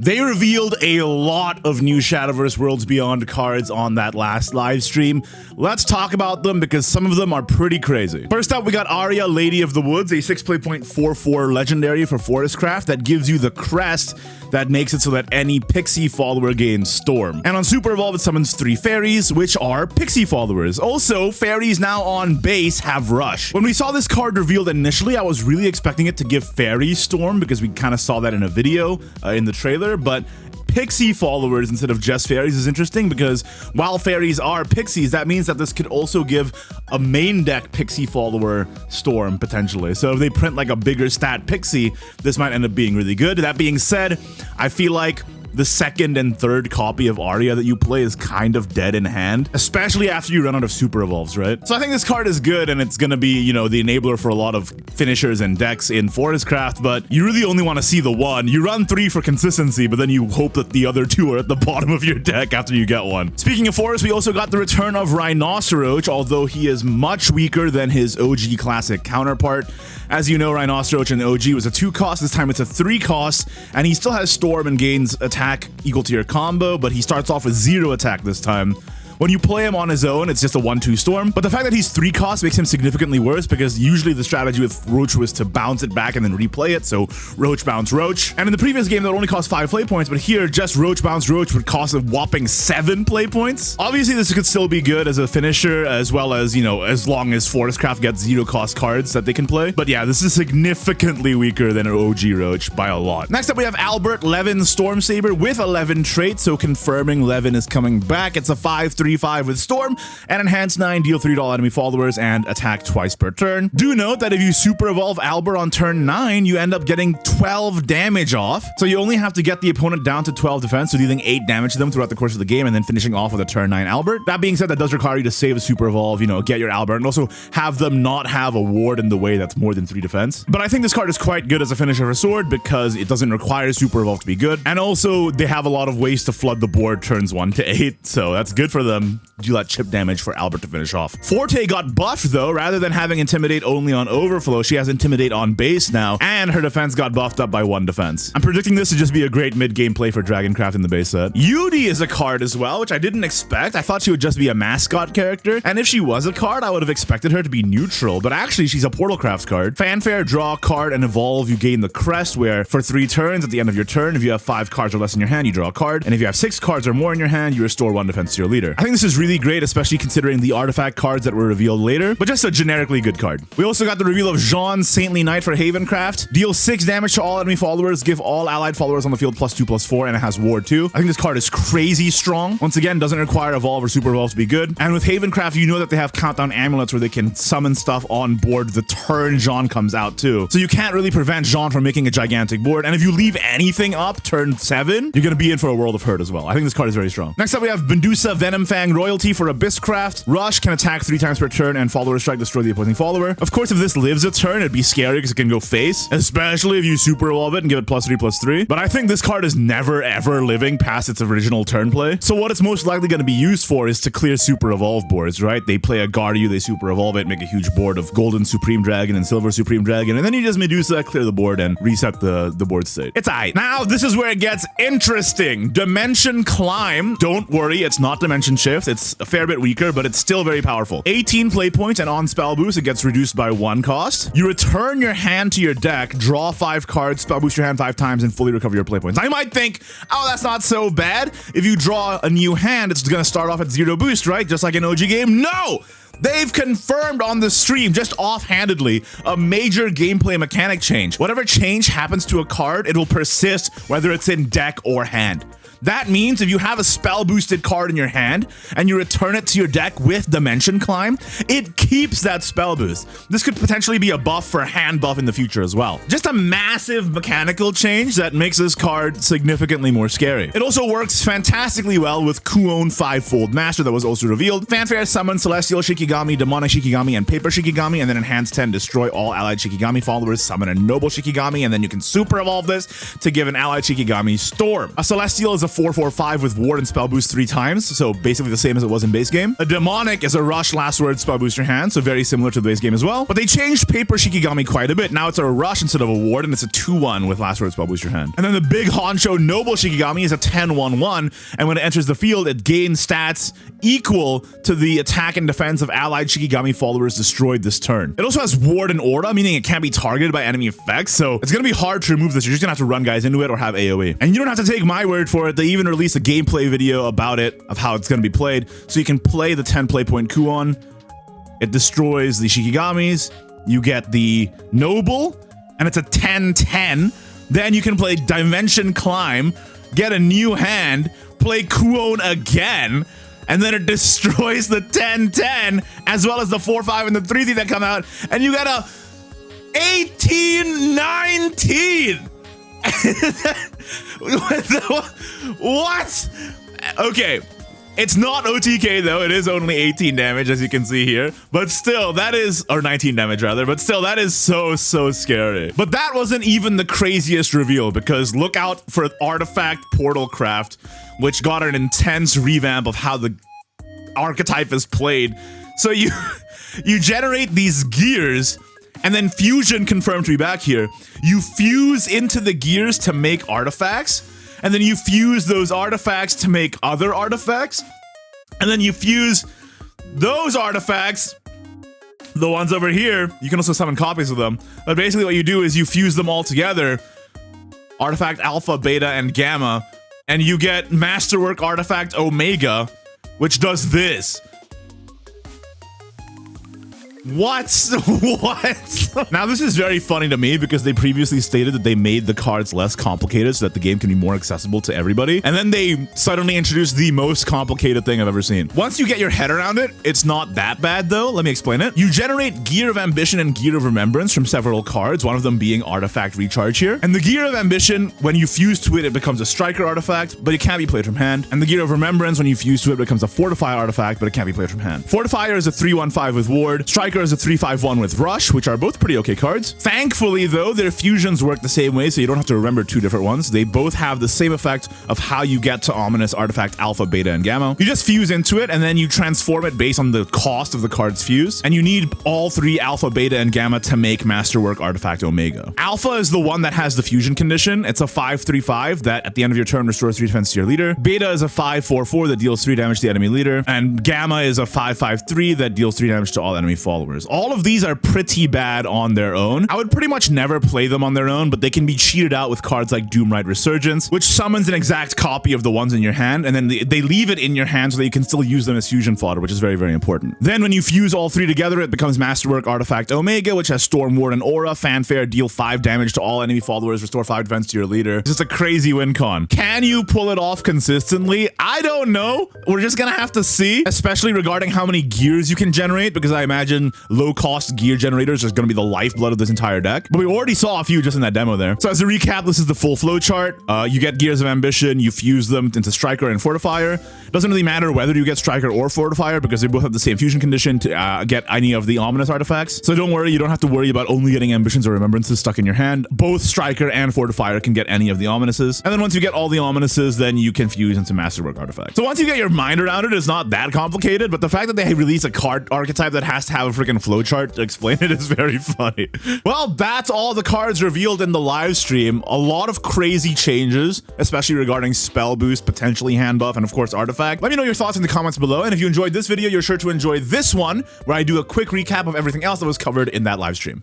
They revealed a lot of new Shadowverse Worlds Beyond cards on that last live stream. Let's talk about them because some of them are pretty crazy. First up, we got Arya, Lady of the Woods, a 6-play.44 legendary for Forestcraft that gives you the crest that makes it so that any Pixie follower gains Storm. And on Super Evolve, it summons 3 fairies, which are Pixie followers. Also, fairies now on base have Rush. When we saw this card revealed initially, I was really expecting it to give fairies Storm because we kind of saw that in a video in the trailer, but Pixie followers instead of just fairies is interesting because while fairies are pixies, that means that this could also give a main deck Pixie follower Storm potentially. So if they print like a bigger stat Pixie, this might end up being really good. That being said, I feel like the second and third copy of Arya that you play is kind of dead in hand, especially after you run out of Super Evolves, right? So I think this card is good and it's gonna be, you know, the enabler for a lot of finishers and decks in Forestcraft, but you really only want to see the one. You run 3 for consistency, but then you hope that the other 2 are at the bottom of your deck after you get one. Speaking of Forest, we also got the return of Rhinoceroach, although he is much weaker than his OG classic counterpart. As you know, Rhinoceroach in OG was a 2 cost, this time it's a 3 cost, and he still has Storm and gains attack equal to your combo, but he starts off with 0 attack this time. When you play him on his own, it's just a 1-2 Storm, but the fact that he's 3 costs makes him significantly worse because usually the strategy with Roach was to bounce it back and then replay it, so Roach, bounce, Roach. And in the previous game, that only cost 5 play points, but here, just Roach, bounce, Roach would cost a whopping 7 play points. Obviously, this could still be good as a finisher, as well as, you know, as long as Forestcraft gets 0 cost cards that they can play. But yeah, this is significantly weaker than an OG Roach by a lot. Next up, we have Albert, Levin, Storm Saber with 11 traits, so confirming Levin is coming back. It's a 5/3/5 with Storm and enhance 9, deal 3 to all enemy followers and attack twice per turn. Do note that if you super evolve Albert on turn 9, you end up getting 12 damage off. So you only have to get the opponent down to 12 defense, so dealing 8 damage to them throughout the course of the game and then finishing off with a turn 9 Albert. That being said, that does require you to save a super evolve, you know, get your Albert, and also have them not have a ward in the way that's more than 3 defense. But I think this card is quite good as a finisher for Sword because it doesn't require super evolve to be good. And also, they have a lot of ways to flood the board turns 1 to 8, so that's good for them. Do that chip damage for Albert to finish off. Forte got buffed though. Rather than having Intimidate only on Overflow, she has Intimidate on base now, and her defense got buffed up by 1 defense. I'm predicting this to just be a great mid-game play for Dragoncraft in the base set. Yudi is a card as well, which I didn't expect. I thought she would just be a mascot character, and if she was a card, I would have expected her to be neutral, but actually she's a Portalcraft card. Fanfare, draw a card, and evolve, you gain the crest, where for 3 turns, at the end of your turn, if you have 5 cards or less in your hand, you draw a card, and if you have 6 cards or more in your hand, you restore 1 defense to your leader. I think this is really great, especially considering the artifact cards that were revealed later, but just a generically good card. We also got the reveal of Jean, Saintly Knight for Havencraft. Deal 6 damage to all enemy followers, give all allied followers on the field +2/+4, and it has Ward 2. I think this card is crazy strong. Once again, doesn't require Evolve or Super Evolve to be good. And with Havencraft, you know that they have countdown amulets where they can summon stuff on board the turn Jean comes out too. So you can't really prevent Jean from making a gigantic board, and if you leave anything up turn 7, you're gonna be in for a world of hurt as well. I think this card is very strong. Next up, we have Bendusa Venomfang Royalty for Abysscraft. Rush can attack 3 times per turn and follower strike, destroy the opposing follower. Of course, if this lives a turn, it'd be scary because it can go face, especially if you super evolve it and give it +3/+3. But I think this card is never ever living past its original turn play. So what it's most likely going to be used for is to clear super evolve boards, right? They play a Guardian, they super evolve it, make a huge board of Golden Supreme Dragon and Silver Supreme Dragon, and then you just Medusa, clear the board, and reset the board state. It's aight. Now, this is where it gets interesting. Dimension Climb. Don't worry, it's not Dimension Shift. It's a fair bit weaker, but it's still very powerful. 18 play points, and on spell boost, it gets reduced by 1 cost. You return your hand to your deck, draw 5 cards, spell boost your hand 5 times, and fully recover your play points. I might think, oh, that's not so bad. If you draw a new hand, it's gonna start off at 0 boost, right? Just like an OG game. No! They've confirmed on the stream, just offhandedly, a major gameplay mechanic change. Whatever change happens to a card, it will persist whether it's in deck or hand. That means if you have a spell boosted card in your hand and you return it to your deck with Dimension Climb, it keeps that spell boost. This could potentially be a buff for hand buff in the future as well. Just a massive mechanical change that makes this card significantly more scary. It also works fantastically well with Kuon 5-fold Master that was also revealed. Fanfare summon Celestial Shikigami, Demonic Shikigami, and Paper Shikigami, and then enhance 10, destroy all allied Shikigami followers, summon a Noble Shikigami, and then you can super evolve this to give an allied Shikigami Storm. A Celestial is a 4/4/5 with ward and spell boost 3 times, so basically the same as it was in base game. A demonic is a rush last word spell boost your hand, so very similar to the base game as well. But they changed paper Shikigami quite a bit. Now it's a rush instead of a ward, and it's a 2/1 with last word spell boost your hand. And then the big honcho noble Shikigami is a 10/1/1, and when it enters the field, it gains stats equal to the attack and defense of allied Shikigami followers destroyed this turn. It also has ward and aura, meaning it can't be targeted by enemy effects, so it's gonna be hard to remove this. You're just gonna have to run guys into it or have AoE. And you don't have to take my word for it. They even released a gameplay video about it, of how it's gonna be played, so you can play the 10 play point Kuon. It destroys the Shikigamis. You get the noble, and it's a 10/10. Then you can play Dimension Climb, get a new hand, play Kuon again, and then it destroys the 10/10 as well as the 4/5 and the 3/3 that come out, and you got a 18/19. What? Okay. It's not OTK though, it is only 18 damage as you can see here, but still that is, or 19 damage rather, but still that is so scary. But that wasn't even the craziest reveal, because look out for Artifact Portal Craft, which got an intense revamp of how the archetype is played. So you generate these gears, and then fusion confirmed to be back here. You fuse into the gears to make artifacts, and then you fuse those artifacts to make other artifacts, and then you fuse those artifacts, the ones over here, you can also summon copies of them, but basically what you do is you fuse them all together, Artifact Alpha, Beta, and Gamma, and you get Masterwork Artifact Omega, which does this. What? What? Now this is very funny to me because they previously stated that they made the cards less complicated so that the game can be more accessible to everybody, and then they suddenly introduced the most complicated thing I've ever seen. Once you get your head around it, it's not that bad though. Let me explain it. You generate Gear of Ambition and Gear of Remembrance from several cards, one of them being Artifact Recharge here. And the Gear of Ambition, when you fuse to it, it becomes a Striker artifact, but it can't be played from hand. And the Gear of Remembrance, when you fuse to it, becomes a Fortify artifact, but it can't be played from hand. Fortifier is a 3/1/5 with ward. Striker is a 3/5/1 with rush, which are both pretty okay cards. Thankfully though, their fusions work the same way, so you don't have to remember two different ones. They both have the same effect of how you get to Ominous Artifact Alpha, Beta, and Gamma. You just fuse into it, and then you transform it based on the cost of the card's fuse, and you need all three Alpha, Beta, and Gamma to make Masterwork Artifact Omega. Alpha is the one that has the fusion condition. It's a 5/3/5 that at the end of your turn restores 3 defense to your leader. Beta is a 5/4/4 that deals 3 damage to the enemy leader, and Gamma is a 5/5/3 that deals 3 damage to all enemy followers. All of these are pretty bad on their own. I would pretty much never play them on their own, but they can be cheated out with cards like Doomrite Resurgence, which summons an exact copy of the ones in your hand, and then they leave it in your hand so that you can still use them as fusion fodder, which is very, very important. Then when you fuse all three together, it becomes Masterwork Artifact Omega, which has Storm Ward and Aura. Fanfare, deal 5 damage to all enemy followers, restore 5 defense to your leader. It's just a crazy win con. Can you pull it off consistently? I don't know. We're just gonna have to see, especially regarding how many gears you can generate, because I imagine low-cost gear generators is going to be the lifeblood of this entire deck. But we already saw a few just in that demo there. So as a recap, this is the full flow chart. You get Gears of Ambition, you fuse them into Striker and Fortifier. It doesn't really matter whether you get Striker or Fortifier because they both have the same fusion condition to get any of the Ominous artifacts. So don't worry, you don't have to worry about only getting Ambitions or Remembrances stuck in your hand. Both Striker and Fortifier can get any of the Ominouses. And then once you get all the Ominouses, then you can fuse into Masterwork Artifact. So once you get your mind around it, it's not that complicated, but the fact that they release a card archetype that has to have a freaking flowchart to explain it is very funny. Well, that's all the cards revealed in the live stream. A lot of crazy changes, especially regarding spell boost, potentially hand buff, and of course artifact. Let me know your thoughts in the comments below, and if you enjoyed this video, you're sure to enjoy this one, where I do a quick recap of everything else that was covered in that live stream.